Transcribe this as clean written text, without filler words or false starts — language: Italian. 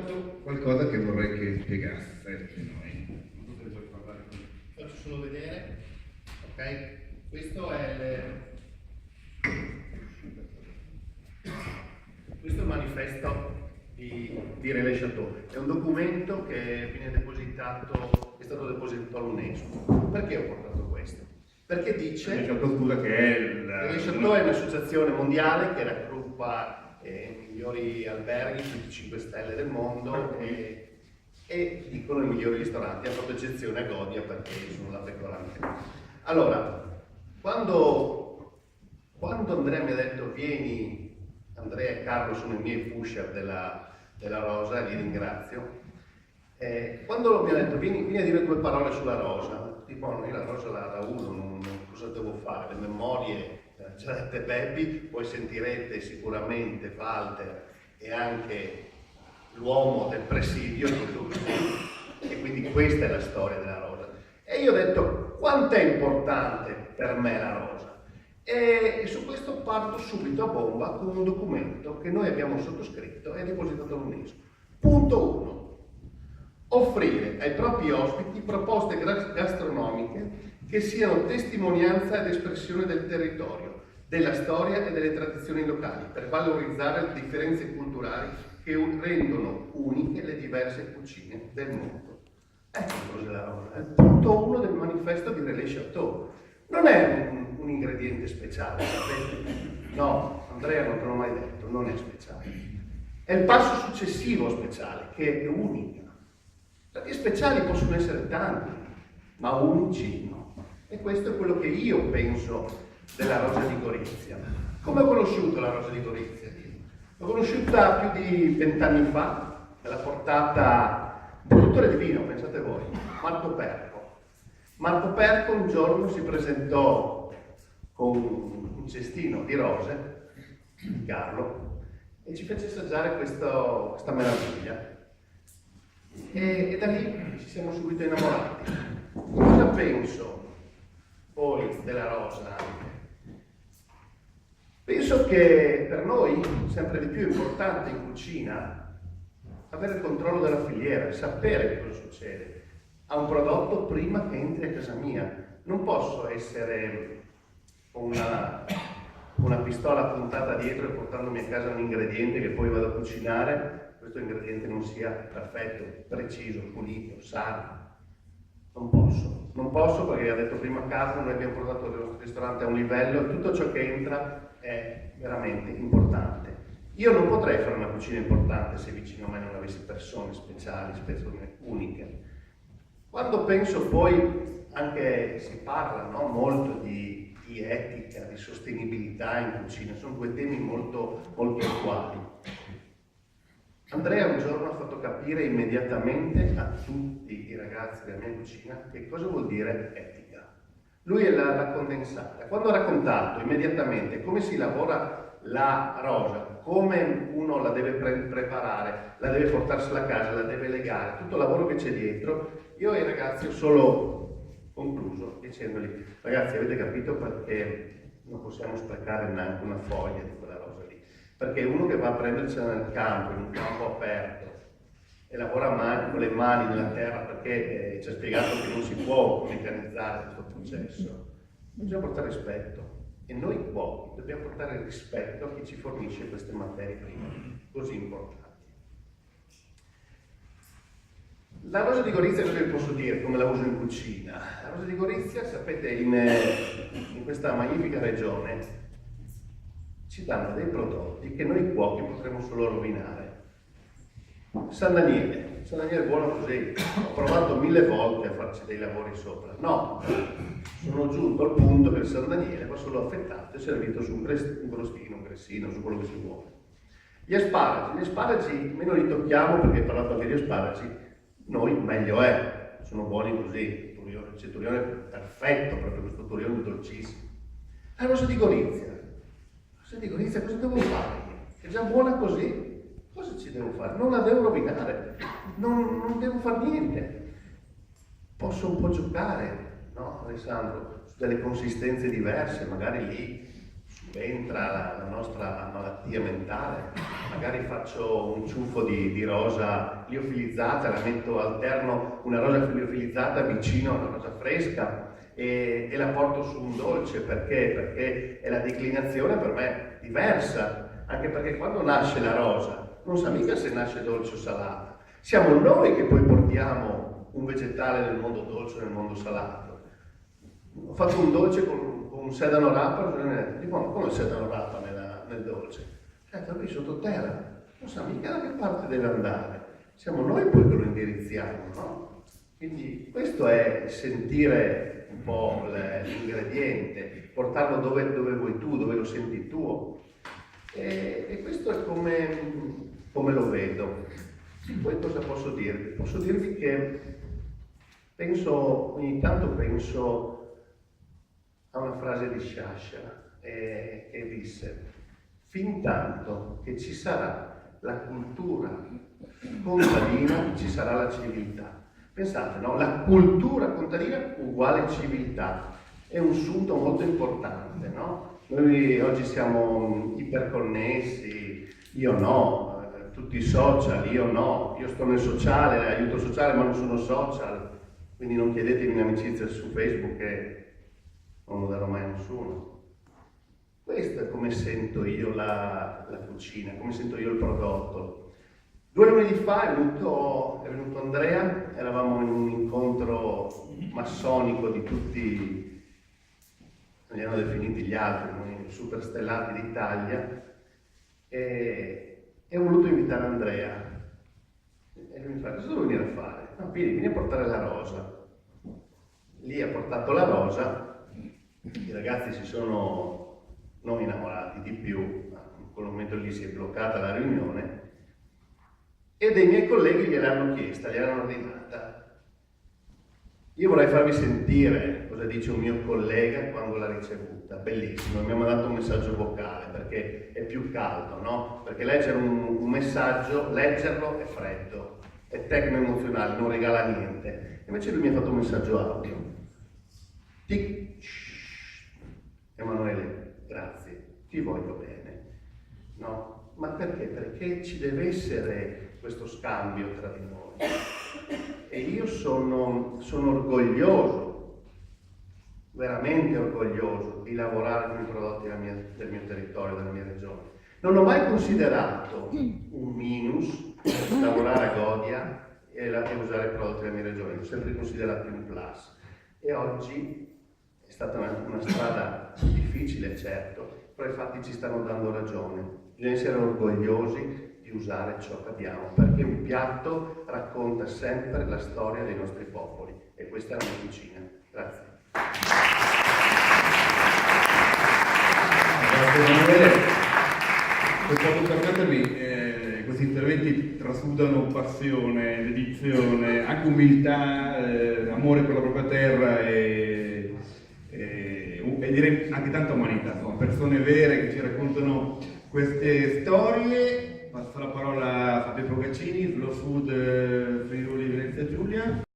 notato qualcosa che vorrei che spiegasse noi. Non so se ne puoi parlare. Faccio solo vedere. Ok? Questo è il manifesto di René Chateau. È un documento che viene depositato, è stato depositato all'UNESCO. Perché ho portato questo? Perché dice... René Chateau, scusa, che è René Chateau è un'associazione mondiale che raggruppa i migliori alberghi, tutti i 5 stelle del mondo e dicono i migliori ristoranti, a fatto eccezione a Godia perché io sono la pecorante. Allora, quando Andrea mi ha detto vieni, Andrea e Carlo sono i miei pusher della Rosa, li ringrazio, quando mi ha detto vieni a dire 2 parole sulla Rosa, tipo no, io la Rosa la uso, non cosa devo fare, le memorie, ce l'avete Beppi, poi sentirete sicuramente Walter e anche l'uomo del presidio, e quindi questa è la storia della Rosa. E io ho detto quanto è importante per me la Rosa, e su questo parto subito a bomba con un documento che noi abbiamo sottoscritto e depositato all'UNESCO. Punto 1: offrire ai propri ospiti proposte gastronomiche che siano testimonianza ed espressione del territorio, della storia e delle tradizioni locali, per valorizzare le differenze culturali che rendono uniche le diverse cucine del mondo. Ecco cos'è la Rosa, è il punto 1 del manifesto di René Chateau. Non è un ingrediente speciale, sapete? No, Andrea non te l'ho mai detto, non è speciale. È il passo successivo speciale, che è unica. Perché speciali possono essere tanti, ma unici no. E questo è quello che io penso della Rosa di Gorizia. Come ho conosciuto la Rosa di Gorizia? L'ho conosciuta più di 20 anni fa, me l'ha portata un produttore di vino, pensate voi, Marco Perco. Marco Perco un giorno si presentò con un cestino di rose, Carlo, e ci fece assaggiare questa meraviglia. E da lì ci siamo subito innamorati. Cosa penso poi della Rosa? Penso che per noi sempre di più è importante in cucina avere il controllo della filiera, sapere che cosa succede a un prodotto prima che entri a casa mia. Non posso essere una pistola puntata dietro e portandomi a casa un ingrediente che poi vado a cucinare. Questo ingrediente non sia perfetto, preciso, pulito, sano. Non posso perché ha detto prima Carlo, noi abbiamo portato il nostro ristorante a un livello e tutto ciò che entra è veramente importante. Io non potrei fare una cucina importante se vicino a me non avessi persone speciali, persone uniche. Quando penso poi, anche si parla molto di etica, di sostenibilità in cucina, sono 2 temi molto, molto attuali. Andrea un giorno ha fatto capire immediatamente a tutti i ragazzi della mia cucina che cosa vuol dire etica. Lui l'ha condensata. Quando ha raccontato immediatamente come si lavora la rosa, come uno la deve preparare, la deve portarsela a casa, la deve legare, tutto il lavoro che c'è dietro, io ai ragazzi ho solo concluso dicendogli: ragazzi, avete capito perché non possiamo sprecare neanche una foglia di quella rosa lì? Perché uno che va a prendersela nel campo, in un campo aperto, e lavora con le mani nella terra perché ci ha spiegato che non si può meccanizzare questo processo, bisogna portare rispetto. E noi cuochi dobbiamo portare rispetto a chi ci fornisce queste materie prime così importanti. La Rosa di Gorizia, cosa vi posso dire, come la uso in cucina? La Rosa di Gorizia, sapete, in questa magnifica regione ci danno dei prodotti che noi cuochi potremmo solo rovinare. San Daniele è buono così, ho provato 1000 volte a farci dei lavori sopra. No, sono giunto al punto che il San Daniele va solo affettato e servito su un crostino, un gressino, su quello che si vuole. Gli asparagi meno li tocchiamo perché parlato anche di asparagi, noi meglio è, sono buoni così. Il turione è perfetto, proprio questo turione dolcissimo. La Rosa di Gorizia cosa devo fare? È già buona così. Cosa ci devo fare? Non la devo rovinare, non devo fare niente. Posso un po' giocare, no Alessandro? Su delle consistenze diverse, magari lì, su entra la nostra malattia mentale, magari faccio un ciuffo di rosa liofilizzata, la metto alterno una rosa liofilizzata vicino a una rosa fresca e la porto su un dolce, perché è la declinazione per me diversa, anche perché quando nasce la rosa non sa mica se nasce dolce o salata, siamo noi che poi portiamo un vegetale nel mondo dolce o nel mondo salato. Ho fatto un dolce con un sedano rapa, dico, come il sedano rapa nel dolce? Qui sottoterra, non sa mica da che parte deve andare, siamo noi poi che lo indirizziamo, no? Quindi questo è sentire un po' l'ingrediente, portarlo dove vuoi tu, dove lo senti tuo. E questo è come lo vedo. Poi cosa posso dirvi? Posso dirvi che ogni tanto penso a una frase di Sciascia che disse: fin tanto che ci sarà la cultura contadina ci sarà la civiltà. Pensate, no? La cultura contadina uguale civiltà, è un sunto molto importante, no? Noi oggi siamo iperconnessi, io no, tutti i social, io no, io sto nel sociale, aiuto sociale ma non sono social, quindi non chiedetemi un'amicizia su Facebook che non lo darò mai a nessuno. Questo è come sento io la cucina, come sento io il prodotto. 2 lunedì fa è venuto Andrea, eravamo in un incontro massonico di tutti, li hanno definiti gli altri, i superstellati d'Italia, e ho voluto invitare Andrea. E lui mi fa: cosa devo venire a fare? No, vieni a portare la rosa. Lì ha portato la rosa, i ragazzi si sono non innamorati di più, in quel momento lì si è bloccata la riunione, e dei miei colleghi gliel'hanno chiesta, gliel'hanno ordinata. Io vorrei farvi sentire cosa dice un mio collega quando l'ha ricevuta, bellissimo, mi ha mandato un messaggio vocale perché è più caldo, no? Perché leggere un messaggio, leggerlo è freddo, è tecno-emozionale, non regala niente. Invece lui mi ha fatto un messaggio audio. Emanuele, grazie, ti voglio bene, no? Ma perché? Perché ci deve essere questo scambio tra di noi. E io sono orgoglioso, veramente orgoglioso di lavorare con i prodotti del mio territorio, della mia regione. Non ho mai considerato un minus lavorare a Godia e usare i prodotti della mia regione, l'ho sempre considerato un plus. E oggi è stata una strada difficile, certo, però i fatti ci stanno dando ragione. Bisogna essere orgogliosi di usare ciò che abbiamo, perché un piatto racconta sempre la storia dei nostri popoli, e questa è la mia cucina. Grazie. Grazie Emanuele. Per quanto permettermi, questi interventi trasudano passione, dedizione, anche umiltà, amore per la propria terra e direi anche tanta umanità. Sono persone vere che ci raccontano queste storie. Passo la parola a Fabio Procaccini, Slow Food Friuli Venezia Giulia.